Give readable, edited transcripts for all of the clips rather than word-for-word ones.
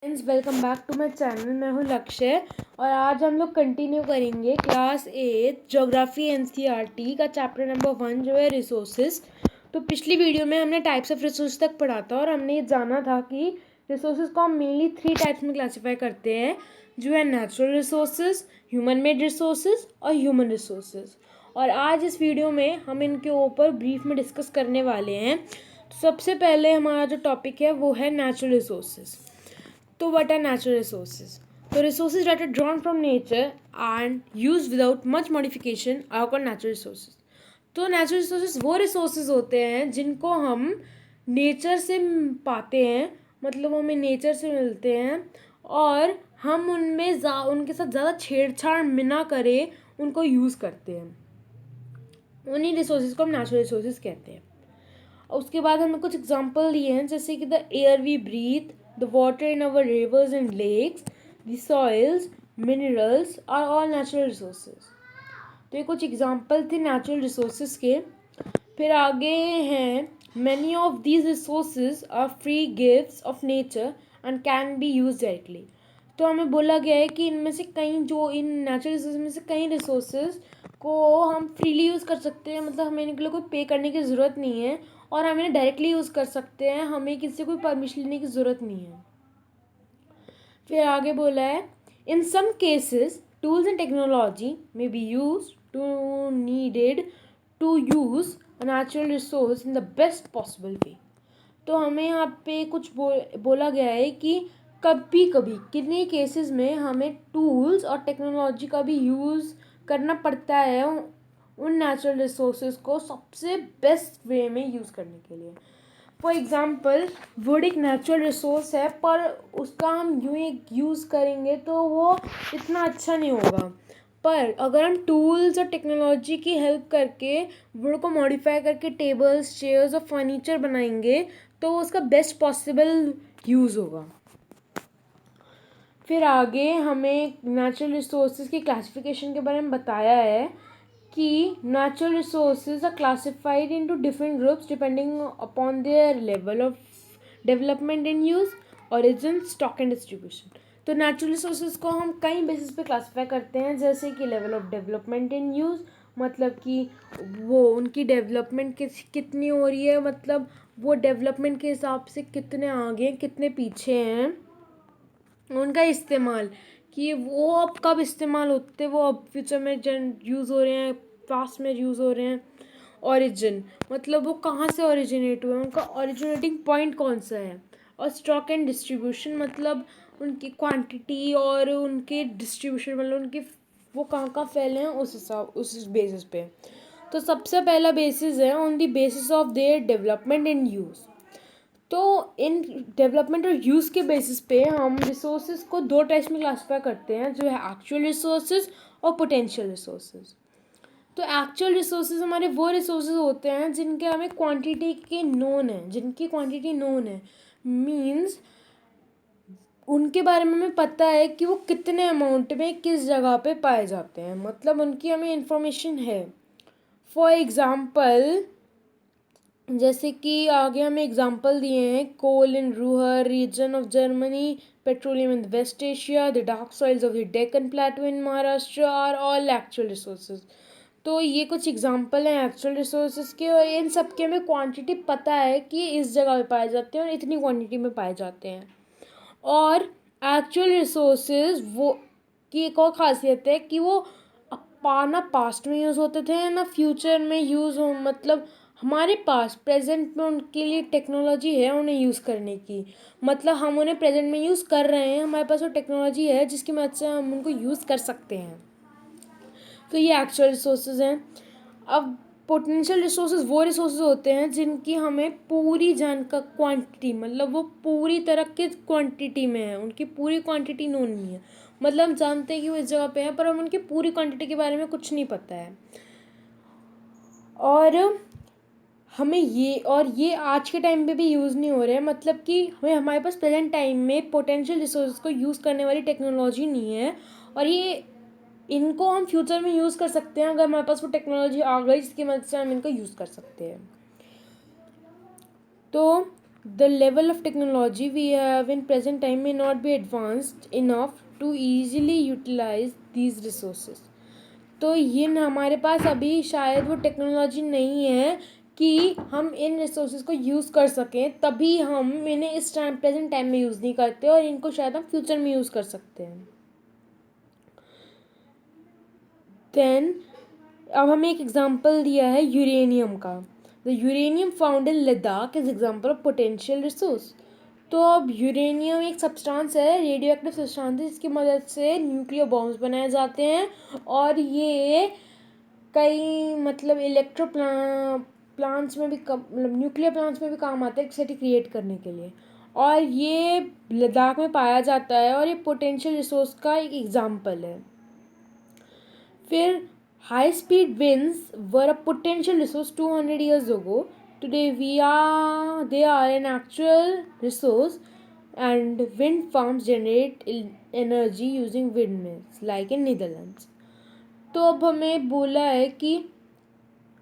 Friends, welcome back to my channel. मैं हूं लक्ष्य और आज हम लोग कंटिन्यू करेंगे क्लास 8 ज्योग्राफी एनसीईआरटी का चैप्टर नंबर 1 जो है रिसोर्सेज। तो पिछली वीडियो में हमने टाइप्स ऑफ रिसोर्स तक पढ़ा था और हमने ये जाना था कि रिसोर्सेज को हम मेनली 3 टाइप्स में क्लासीफाई करते हैं, जो है natural resources, human made resources और ह्यूमन रिसोर्सेज। और आज इस वीडियो में हम इनके ऊपर ब्रीफ में डिस्कस करने वाले हैं। तो सबसे पहले हमारा जो टॉपिक है वो है नेचुरल रिसोर्सेज। तो what are natural resources? So resources that are drawn from nature and used without much modification are called natural resources. तो natural resources वो resources होते हैं जिनको हम नेचर से पाते हैं, मतलब हमें नेचर से मिलते हैं और हम उनमें उनके साथ ज़्यादा छेड़छाड़ बिना करे उनको यूज़ करते हैं। उन्हीं रिसोर्सेज को हम नेचुरल रिसोर्सेज कहते हैं। और उसके बाद हमने कुछ एग्जांपल दिए हैं, जैसे कि the air we breathe, the water in our rivers and lakes, the soils, minerals are all natural resources. तो ये कुछ एग्जाम्पल थे नेचुरल रिसोर्सेज के। फिर आगे हैं many of these resources are free gifts of nature and can be used directly. तो हमें बोला गया है कि इनमें से कई जो इन नेचुरल रिसोर्स में से कई रिसोर्सेज को हम फ्रीली यूज़ कर सकते हैं, मतलब हमें इनके लिए कोई पे करने की ज़रूरत नहीं है और हम इन्हें डायरेक्टली यूज़ कर सकते हैं, हमें किसी से कोई परमिशन लेने की ज़रूरत नहीं है। फिर आगे बोला है in some cases tools and technology may be use to needed to use a natural resource in the best possible way. तो हमें यहाँ पे कुछ बोला गया है कि कभी कभी कितने केसेस में हमें टूल्स और टेक्नोलॉजी का भी यूज़ करना पड़ता है उन नेचुरल रिसोर्सेज को सबसे बेस्ट वे में यूज़ करने के लिए। फॉर एग्ज़ाम्पल वुड एक नेचुरल रिसोर्स है, पर उसका हम यूँ एक यूज़ करेंगे तो वो इतना अच्छा नहीं होगा। पर अगर हम टूल्स और टेक्नोलॉजी की हेल्प करके वुड को मॉडिफाई करके टेबल्स, चेयर्स और फर्नीचर बनाएंगे तो उसका बेस्ट पॉसिबल यूज़ होगा। फिर आगे हमें नेचुरल रिसोर्सेज की क्लासिफिकेशन के बारे में बताया है कि natural resources are classified into different groups depending upon their level of development and use, origin, stock and distribution. तो नेचुरल रिसोर्सेज को हम कई बेसिस पे क्लासीफाई करते हैं, जैसे कि level of development and use, मतलब कि वो उनकी डेवलपमेंट कितनी हो रही है, मतलब वो डेवलपमेंट के हिसाब से कितने आगे हैं, कितने पीछे हैं। उनका इस्तेमाल कि वो अब कब इस्तेमाल होते, वो अब फ्यूचर में यूज़ हो रहे हैं, पास्ट में यूज़ हो रहे हैं। ओरिजिन मतलब वो कहाँ से ओरिजिनेट हुए, उनका ओरिजिनेटिंग पॉइंट कौन सा है। और स्टॉक एंड डिस्ट्रीब्यूशन मतलब उनकी क्वांटिटी और उनके डिस्ट्रीब्यूशन, मतलब उनके वो कहाँ कहाँ फैले हैं उस बेसिस पे। तो सबसे पहला बेसिस है on the basis of their development and use. तो इन डेवलपमेंट और यूज़ के बेसिस पे हम रिसोर्सेज को 2 टाइप्स में क्लासीफाई करते हैं, जो है एक्चुअल रिसोर्सेज और पोटेंशियल रिसोर्सेज। तो एक्चुअल रिसोर्सेज हमारे वो रिसोर्सेज होते हैं जिनके हमें क्वांटिटी के नोन है, जिनकी क्वांटिटी नोन है, मींस उनके बारे में हमें पता है कि वो कितने अमाउंट में किस जगह पे पाए जाते हैं, मतलब उनकी हमें इंफॉर्मेशन है। फॉर एग्ज़ाम्पल जैसे कि आगे हमें एग्जांपल दिए हैं coal in Ruhr region of Germany, petroleum in West Asia, the dark soils of the Deccan plateau in Maharashtra are all actual resources. तो ये कुछ एग्जांपल हैं एक्चुअल रिसोर्सेज के और इन सब के हमें क्वांटिटी पता है कि इस जगह पे पाए जाते हैं और इतनी क्वांटिटी में पाए जाते हैं। और एक्चुअल रिसोर्सेज वो की एक और ख़ासियत है कि वो ना पास्ट में यूज़ होते थे ना फ्यूचर में यूज़ हो, मतलब हमारे पास प्रेजेंट में उनके लिए टेक्नोलॉजी है उन्हें यूज़ करने की, मतलब हम उन्हें प्रेजेंट में यूज़ कर रहे हैं, हमारे पास वो टेक्नोलॉजी है जिसकी मदद से हम उनको यूज़ कर सकते हैं। तो ये एक्चुअल रिसोर्सेज हैं। अब पोटेंशियल रिसोर्सेज वो रिसोर्सेज होते हैं जिनकी हमें पूरी क्वांटिटी, मतलब वो पूरी तरह की क्वांटिटी में है, उनकी पूरी क्वांटिटी नोन नहीं है, मतलब हम जानते हैं कि वो इस जगह पे है पर हम उनकी पूरी क्वांटिटी के बारे में कुछ नहीं पता है। और ये आज के टाइम पे भी यूज़ नहीं हो रहे हैं, मतलब कि हमारे पास प्रेजेंट टाइम में पोटेंशियल रिसोर्स को यूज़ करने वाली टेक्नोलॉजी नहीं है और ये इनको हम फ्यूचर में यूज़ कर सकते हैं अगर हमारे पास वो टेक्नोलॉजी आ गई जिसकी मदद से हम इनको यूज़ कर सकते हैं। तो The level of technology we have in present time may not be advanced enough to easily utilize these resources. तो ये न हमारे पास अभी शायद वो टेक्नोलॉजी नहीं है कि हम इन रिसोर्सेज को यूज़ कर सकें, तभी हम इन्हें इस टाइम प्रेजेंट टाइम में यूज़ नहीं करते और इनको शायद हम फ्यूचर में यूज़ कर सकते हैं. देन अब हमें एक एग्जांपल दिया है यूरेनियम का. The uranium found in Ladakh is example of potential resource. तो अब यूरेनियम एक सब्सटेंस है, रेडियो एक्टिव सब्सटेंस है, जिसकी मदद से न्यूक्लियर बॉम्ब्स बनाए जाते हैं और ये कई मतलब प्लांट्स में भी मतलब न्यूक्लियर प्लांट्स में भी काम आता है इलेक्ट्रिसिटी क्रिएट करने के लिए. और ये लद्दाख में पाया जाता है और ये पोटेंशियल रिसोर्स का एक एग्जांपल है. फिर high speed winds were a potential resource 200 years ago. Today they are an actual resource, and wind farms generate energy using windmills like in Netherlands. तो अब हमें बोला है कि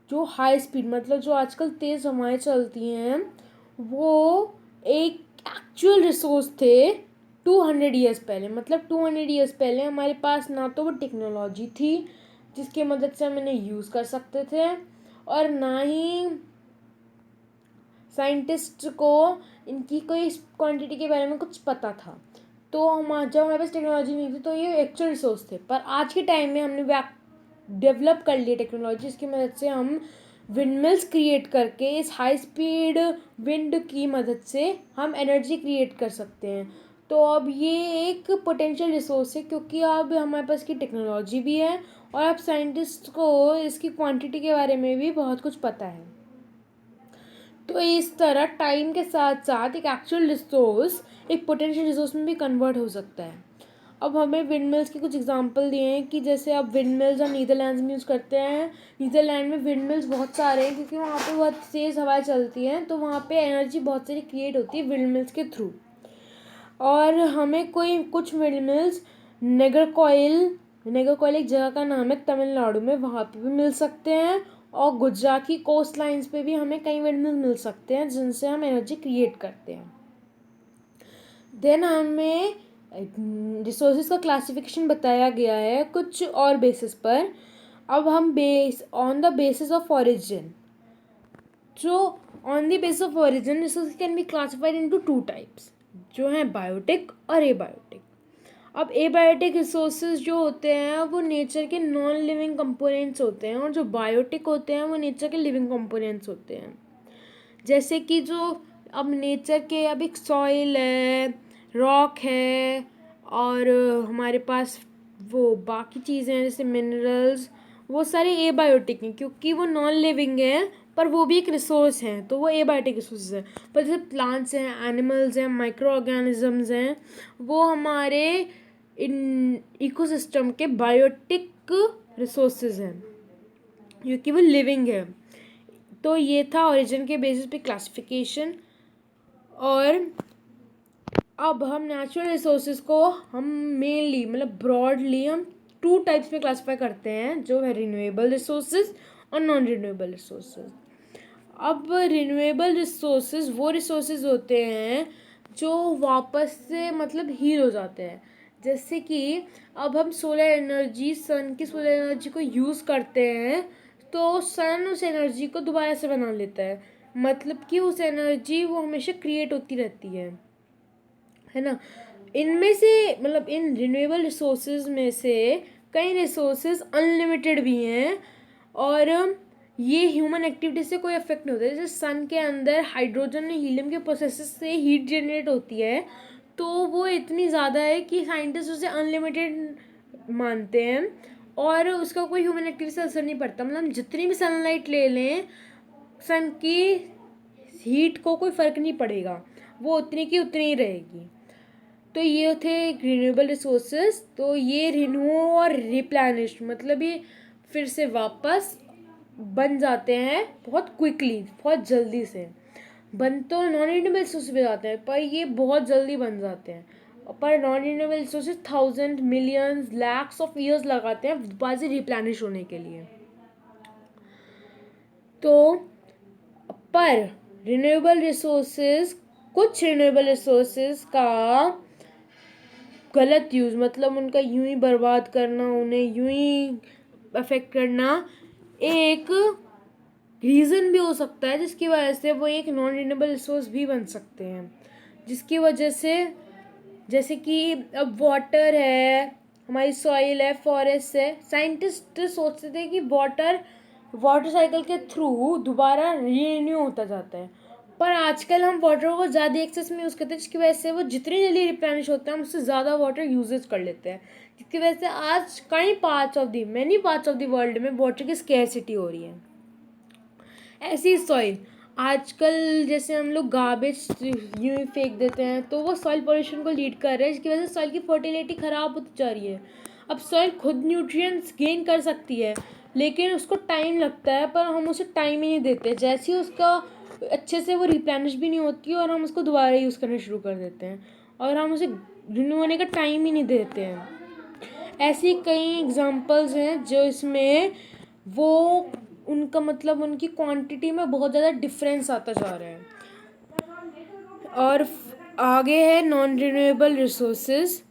जो हाई स्पीड मतलब जो आजकल तेज़ हवाएं चलती हैं वो एक एक्चुअल रिसोर्स थे 200 ईयर्स पहले. मतलब 200 ईयर्स पहले हमारे पास ना तो वो टेक्नोलॉजी थी जिसकी मदद से हम इन्हें यूज़ कर सकते थे और ना ही साइंटिस्ट को इनकी कोई क्वांटिटी के बारे में कुछ पता था. तो जब हमारे पास टेक्नोलॉजी नहीं थी तो ये एक्चुअल रिसोर्स थे. पर आज के टाइम में हमने डेवलप कर ली टेक्नोलॉजी, जिसकी मदद से हम विंडमिल्स क्रिएट करके इस हाई स्पीड विंड की मदद से हम एनर्जी क्रिएट कर सकते हैं. तो अब ये एक पोटेंशियल रिसोर्स है क्योंकि अब हमारे पास की टेक्नोलॉजी भी है और अब साइंटिस्ट को इसकी क्वांटिटी के बारे में भी बहुत कुछ पता है. तो इस तरह टाइम के साथ साथ एक एक्चुअल रिसोर्स एक पोटेंशियल रिसोर्स में भी कन्वर्ट हो सकता है. अब हमें विंडमिल्स के कुछ एग्जांपल दिए हैं कि जैसे अब विंडमिल्स हम नीदरलैंड में यूज़ करते हैं. नीदरलैंड में विंडमिल्स बहुत सारे हैं क्योंकि वहाँ पे बहुत तेज़ हवाएं चलती हैं, तो वहाँ पे एनर्जी बहुत सारी क्रिएट होती है विंडमिल्स के थ्रू. और हमें कुछ विंडमिल्स नेगरकोइल एक जगह का नाम है तमिलनाडु में, वहाँ पे भी मिल सकते हैं. और गुजरात की कोस्ट लाइन्स पे भी हमें कई विंडमिल मिल सकते हैं जिनसे हम एनर्जी क्रिएट करते हैं. देन हमें रिसोर्सेज का क्लासिफिकेशन बताया गया है कुछ और बेसिस पर. अब हम on the basis of origin, जो on the basis of origin resources can be classified into 2 types, जो हैं बायोटिक और एबायोटिक. अब एबायोटिक रिसोर्सेज जो होते हैं वो नेचर के नॉन लिविंग कंपोनेंट्स होते हैं और जो बायोटिक होते हैं वो नेचर के लिविंग कंपोनेंट्स होते हैं. जैसे कि जो अब नेचर के अब एक सॉइल है, रॉक है और हमारे पास वो बाकी चीज़ें हैं जैसे मिनरल्स, वो सारे एबायोटिक हैं क्योंकि वो नॉन लिविंग हैं पर वो भी एक रिसोर्स हैं, तो वो एबायोटिक रिसोर्सेज हैं. पर जैसे प्लांट्स हैं, एनिमल्स हैं, माइक्रो ऑर्गेनिजम्स हैं, वो हमारे इन इकोसिस्टम के बायोटिक रिसोर्सेज हैं क्योंकि वो लिविंग है. तो ये था ओरिजिन के बेसिस पे क्लासिफिकेशन. और अब हम नेचुरल रिसोर्सेज को हम मेनली मतलब ब्रॉडली हम 2 टाइप्स में क्लासिफाई करते हैं, जो है रिन्यूएबल रिसोर्सेज और नॉन रिन्यूएबल रिसोर्सेज. अब रिन्यूएबल रिसोर्सेज वो रिसोर्सेज होते हैं जो वापस से मतलब हील हो जाते हैं. जैसे कि अब हम सन की सोलर एनर्जी को यूज़ करते हैं तो सन उस एनर्जी को दोबारा से बना लेता है. मतलब कि उस एनर्जी वो हमेशा क्रिएट होती रहती है ना. इनमें से मतलब इन रिन्यूएबल रिसोर्सेज में से कई रिसोर्सेज अनलिमिटेड भी हैं और ये ह्यूमन एक्टिविटी से कोई इफेक्ट नहीं होता है. जैसे सन के अंदर हाइड्रोजन और हीलियम के प्रोसेसेस से हीट जनरेट होती है, तो वो इतनी ज़्यादा है कि साइंटिस्ट उसे अनलिमिटेड मानते हैं और उसका कोई ह्यूमन एक्टिविटी से असर नहीं पड़ता. मतलब हम जितनी भी सनलाइट ले लें सन की हीट को कोई फ़र्क नहीं पड़ेगा, वो उतनी की उतनी ही रहेगी. तो ये थे रिन्यूएबल रिसोर्सेज. तो ये रिन्यू और रिप्लेनिश मतलब ये फिर से वापस बन जाते हैं बहुत क्विकली, बहुत जल्दी से. बन तो नॉन रिन्यूएबल रिसोर्सेज पे जाते हैं पर ये बहुत जल्दी बन जाते हैं. पर non renewable resources 1000 millions lakhs of years लगाते हैं दोबारा से रिप्लेनिश होने के लिए. तो पर रिन्यूएबल रिसोर्सेज कुछ रिन्यूएबल रिसोर्सेज का गलत यूज़, मतलब उनका यूं ही बर्बाद करना, उन्हें यूं ही अफेक्ट करना एक रीज़न भी हो सकता है जिसकी वजह से वो एक नॉन रिन्यूएबल रिसोर्स भी बन सकते हैं। जिसकी वजह से जैसे कि अब वाटर है, हमारी सॉइल है, फॉरेस्ट है, साइंटिस्ट सोचते थे कि वाटर साइकिल के थ्रू दोबारा रीन्यू होता जाता है, पर आजकल हम वाटर को ज़्यादा एक्सेस में यूज़ करते हैं जिसकी वजह से वो जितनी जल्दी रिप्लेनिश होता है हम उससे ज़्यादा वाटर यूजेज कर लेते हैं, जिसकी वजह से आज कई many parts of the world में वाटर की स्केर्सिटी हो रही है। ऐसी सॉइल आजकल जैसे हम लोग गार्बेज यूं ही फेंक देते हैं तो वो सॉइल पोल्यूशन को लीड कर रहा है, जिसकी वजह से सॉइल की फर्टिलिटी ख़राब होती जा रही है। अब सॉइल खुद न्यूट्रिएंट्स गेन कर सकती है लेकिन उसको टाइम लगता है, पर हम उसे टाइम ही नहीं देते। जैसे ही उसका अच्छे से वो रिप्लेनिश भी नहीं होती और हम उसको दोबारा यूज़ करना शुरू कर देते हैं और हम उसे रिन्यू होने का टाइम ही नहीं देते हैं। ऐसी कई एग्जांपल्स हैं जो इसमें वो उनका मतलब उनकी क्वांटिटी में बहुत ज़्यादा डिफरेंस आता जा रहा है। और आगे है नॉन रिन्यूएबल रिसोर्सेज।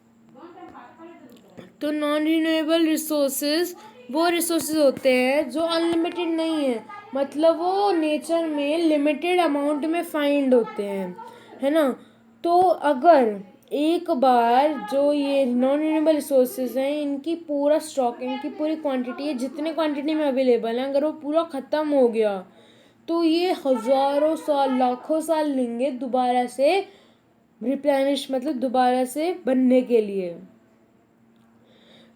तो नॉन रिन्यूएबल रिसोर्सेज वो रिसोर्सेज होते हैं जो अनलिमिटेड नहीं है, मतलब वो नेचर में लिमिटेड अमाउंट में फाइंड होते हैं, है ना। तो अगर एक बार जो ये नॉन रिन्यूएबल रिसोर्सेज हैं इनकी पूरा स्टॉक, इनकी पूरी क्वांटिटी है, जितने क्वांटिटी में अवेलेबल है, अगर वो पूरा ख़त्म हो गया तो ये हज़ारों साल लाखों साल लेंगे दोबारा से रिप्लेनिश, मतलब दोबारा से बनने के लिए।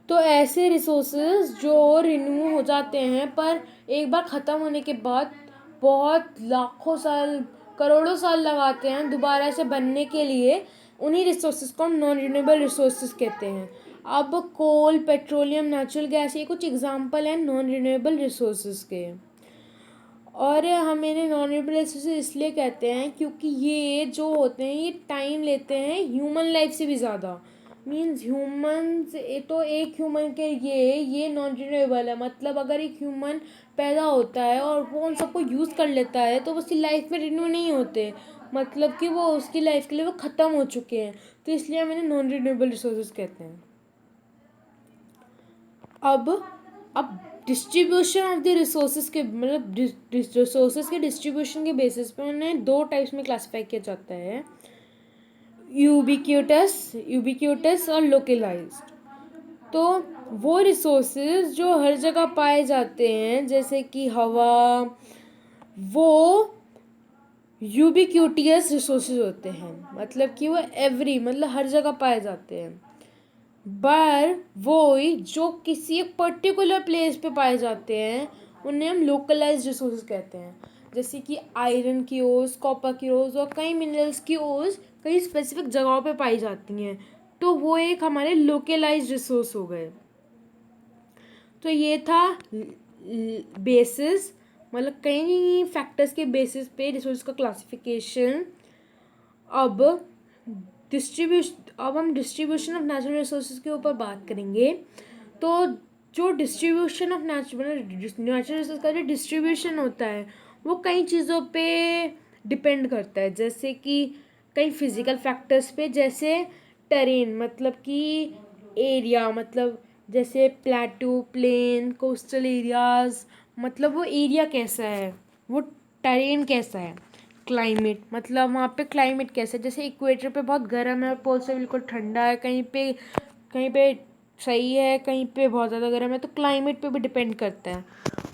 तो ऐसे रिसोर्सेज जो रिन्यू हो जाते हैं पर एक बार ख़त्म होने के बाद बहुत लाखों साल करोड़ों साल लगाते हैं दोबारा से बनने के लिए, उन्हीं रिसोर्सेज को हम नॉन रिन्यूएबल रिसोर्सेज कहते हैं। अब कोल, पेट्रोलियम, नेचुरल गैस ये कुछ एग्जांपल हैं नॉन रिन्यूएबल रिसोर्सेज के। और हम इन्हें नॉन रिन्यूएबल रिसोर्सेज इसलिए कहते हैं क्योंकि ये जो होते हैं ये टाइम लेते हैं ह्यूमन लाइफ से भी ज़्यादा। मीन्स ह्यूमन्स तो एक ह्यूमन के लिए ये नॉन रिन्यूएबल है, मतलब अगर एक ह्यूमन पैदा होता है और वो उन सबको यूज़ कर लेता है तो उसकी लाइफ में रिन्यू नहीं होते, मतलब कि वो उसकी लाइफ के लिए वो ख़त्म हो चुके हैं, तो इसलिए हम इन्हें नॉन रिन्यूएबल रिसोर्सेज कहते हैं। अब डिस्ट्रीब्यूशन ऑफ द रिसोर्सेज के मतलब रिसोर्सेज के डिस्ट्रीब्यूशन के बेसिस पे उन्हें दो टाइप्स में क्लासिफाई किया जाता है, यूबिक्यूटस और लोकलाइज्ड। तो वो रिसोर्सेज जो हर जगह पाए जाते हैं जैसे कि हवा, वो यूबिक्यूटियस रिसोर्सेज होते हैं, मतलब कि वो मतलब हर जगह पाए जाते हैं। पर वो जो किसी एक पर्टिकुलर प्लेस पे पाए जाते हैं उन्हें हम लोकलाइज्ड रिसोर्सेज कहते हैं, जैसे कि आयरन की ओज, कॉपर की ओज और कई मिनरल्स की ओज कई स्पेसिफिक जगहों पे पाई जाती हैं, तो वो एक हमारे लोकलाइज्ड रिसोर्स हो गए। तो ये था बेसिस, मतलब कई फैक्टर्स के बेसिस पे रिसोर्स का क्लासिफिकेशन। अब हम डिस्ट्रीब्यूशन ऑफ नेचुरल रिसोर्सेज के ऊपर बात करेंगे। तो जो डिस्ट्रीब्यूशन ऑफ नेचुरल रिसोर्स का जो डिस्ट्रीब्यूशन होता है वो कई चीज़ों पे डिपेंड करता है, जैसे कि कई फिजिकल फैक्टर्स पे, जैसे टेरेन मतलब कि एरिया, मतलब जैसे प्लेटू, प्लेन, कोस्टल एरियाज, मतलब वो एरिया कैसा है, वो टेरेन कैसा है। क्लाइमेट मतलब वहाँ पे क्लाइमेट कैसा है, जैसे इक्वेटर पे बहुत गर्म है और पोल से बिल्कुल ठंडा है, कहीं पे सही है, कहीं पे बहुत ज़्यादा गर्म है, तो क्लाइमेट पे भी डिपेंड करता है।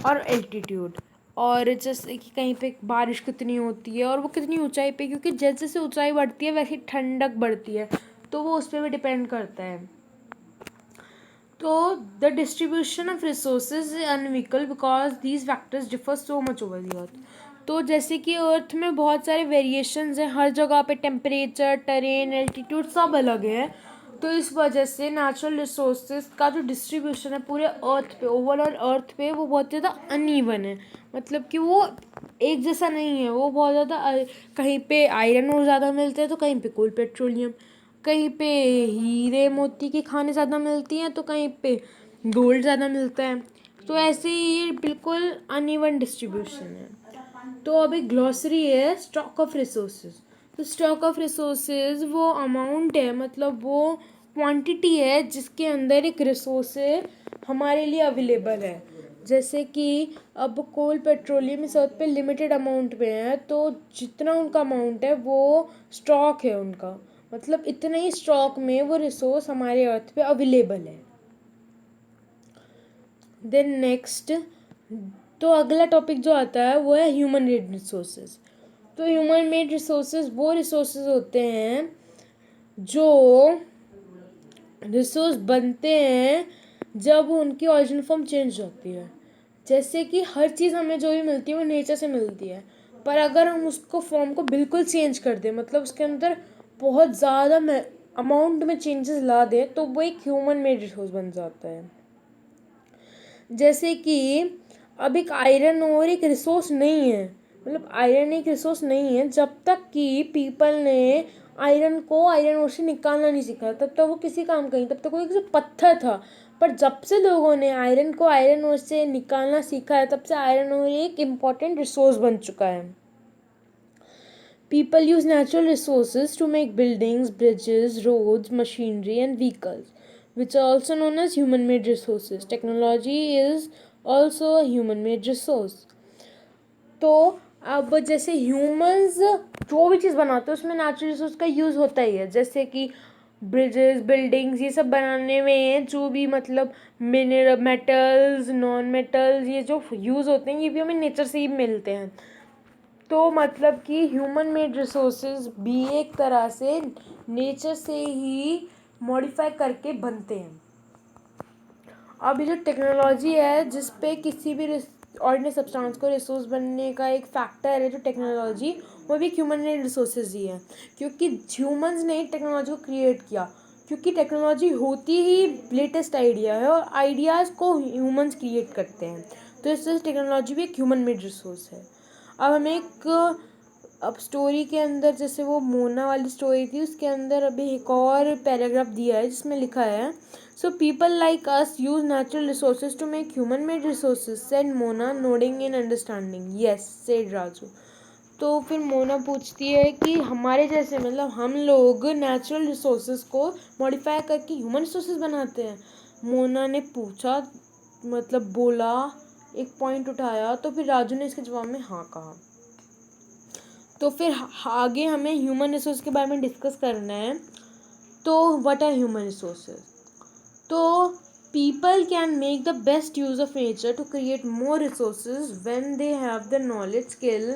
और एल्टीट्यूड, और जैसे कि कहीं पे बारिश कितनी होती है और वो कितनी ऊंचाई पे, क्योंकि जैसे जैसे ऊंचाई बढ़ती है वैसे ठंडक बढ़ती है, तो वो उस पर भी डिपेंड करता है। तो the distribution of resources is unequal because these factors differ so much over the earth. तो जैसे कि अर्थ में बहुत सारे वेरिएशंस हैं, हर जगह पे टेम्परेचर, टेरेन, एल्टीट्यूड सब अलग है, तो इस वजह से नेचुरल रिसोर्सेज का जो डिस्ट्रीब्यूशन है पूरे अर्थ पे, ओवरऑल अर्थ पे, वो बहुत ज़्यादा अनइवन है, मतलब कि वो एक जैसा नहीं है, वो बहुत ज़्यादा कहीं पे आयरन और ज़्यादा मिलते हैं तो कहीं पे कोल, पेट्रोलियम, कहीं पे हीरे मोती की खानें ज़्यादा मिलती हैं तो कहीं पे गोल्ड ज़्यादा मिलता है, तो ऐसे ही ये बिल्कुल अनइवन डिस्ट्रीब्यूशन है। तो अभी ग्लॉसरी है स्टॉक ऑफ रिसोर्सेज। तो स्टॉक ऑफ रिसोर्सेज वो अमाउंट है, मतलब वो क्वांटिटी है जिसके अंदर एक रिसोर्स हमारे लिए अवेलेबल है। जैसे कि अब कोल पेट्रोलियम इस अर्थ पे लिमिटेड अमाउंट में है, तो जितना उनका अमाउंट है वो स्टॉक है उनका, मतलब इतने ही स्टॉक में वो रिसोर्स हमारे अर्थ पे अवेलेबल है। देन नेक्स्ट, तो अगला टॉपिक जो आता है वो है ह्यूमन मेड रिसोर्सेज। तो ह्यूमन मेड रिसोर्सेज वो रिसोर्सेज होते हैं जो रिसोर्स बनते हैं जब उनकी ओरिजिनल फॉर्म चेंज होती है। जैसे कि हर चीज़ हमें जो भी मिलती है वो नेचर से मिलती है, पर अगर हम उसको फॉर्म को बिल्कुल चेंज कर दें, मतलब उसके अंदर बहुत ज़्यादा अमाउंट में चेंजेस ला दें, तो वो एक ह्यूमन मेड रिसोर्स बन जाता है। जैसे कि अब एक आयरन और एक रिसोर्स नहीं है, मतलब आयरन एक रिसोर्स नहीं है जब तक कि पीपल ने आयरन को आयरन ओर से निकालना नहीं सीखा, तब तक वो किसी काम का नहीं, तब तक वो एक पत्थर था। पर जब से लोगों ने आयरन को आयरन ओर से निकालना सीखा है, तब से आयरन ओर एक इम्पॉर्टेंट रिसोर्स बन चुका है। People use natural resources to make buildings, bridges, roads, machinery, and vehicles, which are also known as human made resources. Technology is also a human made resource. तो अब जैसे humans जो भी चीज़ बनाते हैं उसमें नेचुरल रिसोर्स का यूज़ होता ही है। जैसे कि ब्रिजेस, बिल्डिंग्स, ये सब बनाने में जो भी मतलब मिनरल, मेटल्स, नॉन मेटल्स, ये जो यूज़ होते हैं ये भी हमें नेचर से ही मिलते हैं। तो मतलब कि ह्यूमन मेड रिसोर्सेज भी एक तरह से नेचर से ही मॉडिफाई करके बनते हैं। अब ये जो टेक्नोलॉजी है जिस पे किसी भी ऑर्डिनरी सब्सटेंस को रिसोर्स बनने का एक फैक्टर है जो टेक्नोलॉजी, वो भी ह्यूमन मेड रिसोर्सेज ही है, क्योंकि ह्यूमंस ने टेक्नोलॉजी को क्रिएट किया। क्योंकि टेक्नोलॉजी होती ही लेटेस्ट आइडिया है और आइडियाज़ को ह्यूमंस क्रिएट करते हैं, तो इससे टेक्नोलॉजी भी एक ह्यूमन मेड रिसोर्स है। अब हमें अब स्टोरी के अंदर जैसे वो मोना वाली स्टोरी थी, उसके अंदर अभी एक और पैराग्राफ दिया है जिसमें लिखा है, so people like us use natural resources to make human made resources, said Mona nodding in understanding. Yes, said Raju. तो फिर मोना पूछती है कि हमारे जैसे, मतलब हम लोग नेचुरल रिसोर्सेज को मॉडिफाई करके ह्यूमन रिसोर्सेज बनाते हैं। मोना ने पूछा, मतलब बोला, एक पॉइंट उठाया, तो फिर राजू ने इसके जवाब में हाँ कहा। तो फिर आगे हमें ह्यूमन रिसोर्स के बारे में डिस्कस करना है। तो व्हाट आर ह्यूमन रिसोर्सेज? तो people can make the best use of nature to create more resources when they have the knowledge, skill,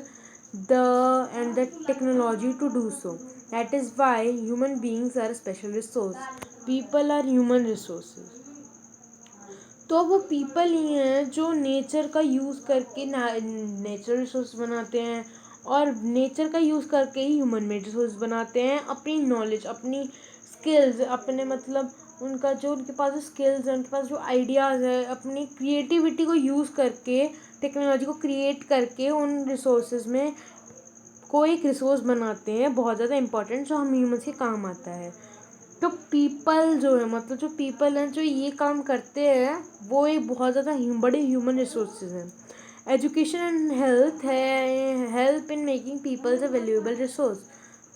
and the technology to do so. That is why human beings are a special resource. People are human resources. तो वो people ही हैं जो nature का use करके natural resource बनाते हैं, और nature का यूज़ करके ही ह्यूमन मेड रिसोर्स बनाते हैं। अपनी नॉलेज, अपनी स्किल्स, अपने मतलब उनका जो उनके पास जो स्किल्स है, उनके पास जो आइडियाज़ है, अपनी क्रिएटिविटी को यूज़ करके, टेक्नोलॉजी को क्रिएट करके उन रिसोर्सेज में को एक रिसोर्स बनाते हैं बहुत ज़्यादा इंपॉर्टेंट, जो हम ह्यूमन्स के काम आता है। तो पीपल जो है, मतलब जो पीपल हैं जो ये काम करते हैं, वो एक बहुत ज़्यादा बड़े ह्यूमन रिसोर्सेज हैं। एजुकेशन एंड हेल्थ है help in making peoples a valuable resource.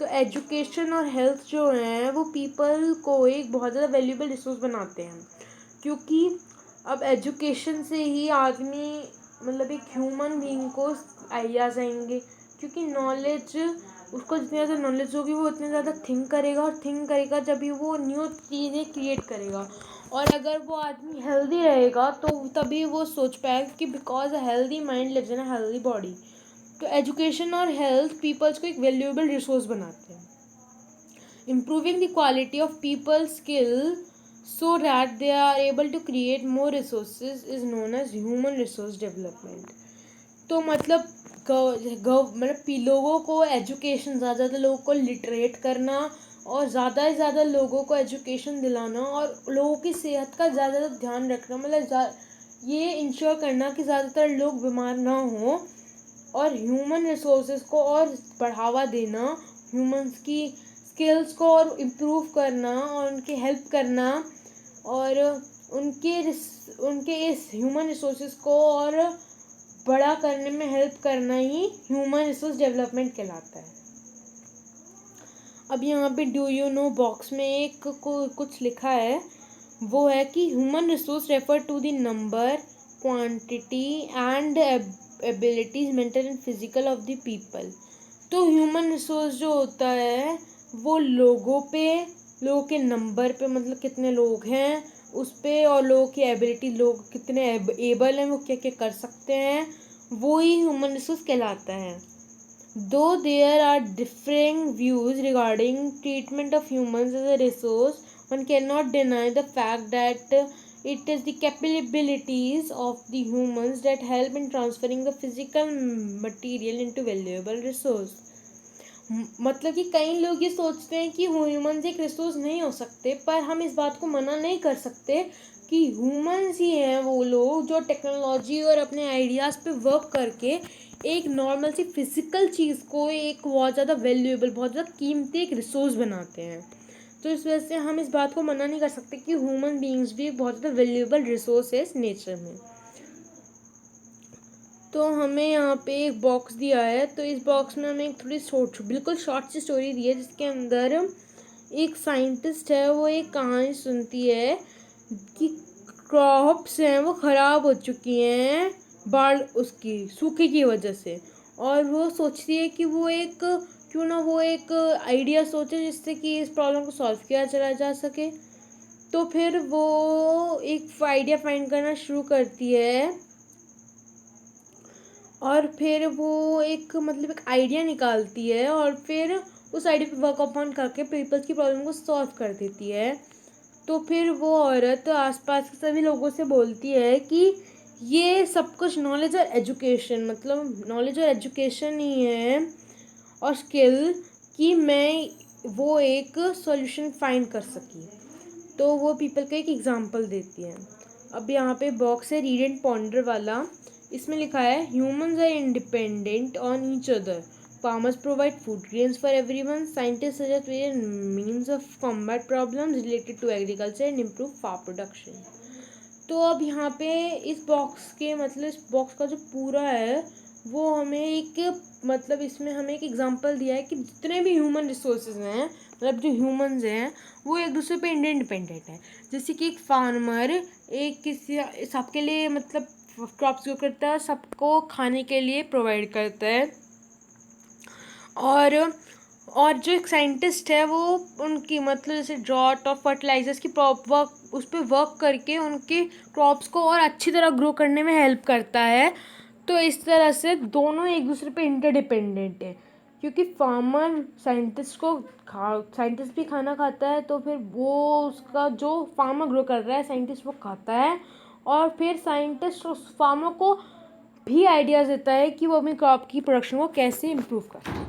तो एजुकेशन और हेल्थ जो है वो पीपल को एक बहुत ज़्यादा वैल्यूएबल रिसोर्स बनाते हैं, क्योंकि अब एजुकेशन से ही आदमी, मतलब एक ह्यूमन बीइंग को आइडियाज़ आएंगे, क्योंकि नॉलेज, उसको जितनी ज़्यादा नॉलेज होगी वो उतनी ज़्यादा थिंक करेगा, और थिंक करेगा जब भी वो न्यू चीज़ें क्रिएट करेगा। और अगर वो आदमी हेल्दी रहेगा तो तभी वो सोच पाएगा, कि because a healthy mind lives in a healthy body. तो एजुकेशन और हेल्थ पीपल्स को एक वैल्यूएबल रिसोर्स बनाते हैं। Improving the quality of peoples skill so that they are able to create more resources is known as human resource development. तो मतलब लोगों को एजुकेशन, ज़्यादा ज़्यादा लोगों को लिटरेट करना, और ज़्यादा से ज़्यादा लोगों को एजुकेशन दिलाना, और लोगों की सेहत का ज़्यादा ज़्यादा ध्यान रखना, मतलब ये इंश्योर करना कि ज़्यादातर लोग बीमार ना हो, और ह्यूमन रिसोर्सेज को और बढ़ावा देना, ह्यूमंस की स्किल्स को और इम्प्रूव करना, और उनकी हेल्प करना, और उनके इस ह्यूमन रिसोर्सेज को और बड़ा करने में हेल्प करना ही ह्यूमन रिसोर्स डेवलपमेंट कहलाता है। अब यहाँ पे डू यू नो बॉक्स में एक कुछ लिखा है, वो है कि human resource refer to the number, quantity and abilities mental and physical of the people. तो ह्यूमन रिसोर्स जो होता है वो लोगों के नंबर पे, मतलब कितने लोग हैं उस पे, और लोगों की एबिलिटी, लोग कितने एबल हैं, वो क्या क्या कर सकते हैं, वो ही ह्यूमन रिसोर्स कहलाता है। Though there are differing views regarding treatment of humans as a resource, one cannot deny the fact that it is the capabilities of the humans that help in transferring the physical material into valuable resource. मतलब कि कई लोग ये सोचते हैं कि humans एक resource नहीं हो सकते, पर हम इस बात को मना नहीं कर सकते कि ह्यूमंस ही हैं वो लोग जो टेक्नोलॉजी और अपने आइडियाज़ पे वर्क करके एक नॉर्मल सी फिजिकल चीज़ को एक बहुत ज़्यादा वैल्यूएबल, बहुत ज़्यादा कीमती एक रिसोर्स बनाते हैं। तो इस वजह से हम इस बात को मना नहीं कर सकते कि ह्यूमन बीइंग्स भी एक बहुत ज़्यादा वैल्यूएबल रिसोर्स है इस नेचर में। तो हमें यहाँ पे एक बॉक्स दिया है, तो इस बॉक्स में हमें एक थोड़ी बिल्कुल शॉर्ट सी स्टोरी दी है, जिसके अंदर एक साइंटिस्ट है, वो एक कहानी सुनती है कि क्रॉप्स हैं वो ख़राब हो चुकी हैं बाढ़, उसकी सूखे की वजह से, और वो सोचती है कि वो एक क्यों ना वो एक आइडिया सोचे जिससे कि इस प्रॉब्लम को सॉल्व किया चला जा सके। तो फिर वो एक आइडिया फाइंड करना शुरू करती है, और फिर वो एक मतलब एक आइडिया निकालती है, और फिर उस आइडिया पे वर्क अपॉन करके पीपल्स की प्रॉब्लम को सॉल्व कर देती है। तो फिर वो औरत आसपास के सभी लोगों से बोलती है कि ये सब कुछ नॉलेज और एजुकेशन, मतलब नॉलेज और एजुकेशन ही है और स्किल, कि मैं वो एक सॉल्यूशन फाइंड कर सकी। तो वो पीपल का एक एग्जांपल देती है। अब यहाँ पे बॉक्स है रीड एंड पॉन्डर वाला, इसमें लिखा है humans are independent on each other, farmers provide food grains for everyone, scientist suggest various means of combat problems related to agriculture and improve farm production. तो अब यहाँ पे इस बॉक्स के मतलब इस बॉक्स का जो पूरा है वो हमें एक मतलब इसमें हमें एक एग्जांपल दिया है कि जितने भी ह्यूमन रिसोर्सेज हैं, मतलब जो ह्यूमंस हैं वो एक दूसरे पे इंडिपेंडेंट है। जैसे कि एक फार्मर एक किसी सबके लिए मतलब क्रॉप्स ग्रो करता है, सबको खाने के लिए प्रोवाइड करता है, और जो एक साइंटिस्ट है वो उनकी मतलब जैसे ड्रॉट और फर्टिलाइजर्स की वर्क उस पर वर्क करके उनके क्रॉप्स को और अच्छी तरह ग्रो करने में हेल्प करता है। तो इस तरह से दोनों एक दूसरे पे इंटरडिपेंडेंट है, क्योंकि फार्मर साइंटिस्ट भी खाना खाता है, तो फिर वो उसका जो फार्मर ग्रो कर रहा है साइंटिस्ट वो खाता है, और फिर साइंटिस्ट उस फार्मर को भी आइडियाज़ देता है कि वो अपनी क्रॉप की प्रोडक्शन को कैसे इम्प्रूव कर सकते हैं।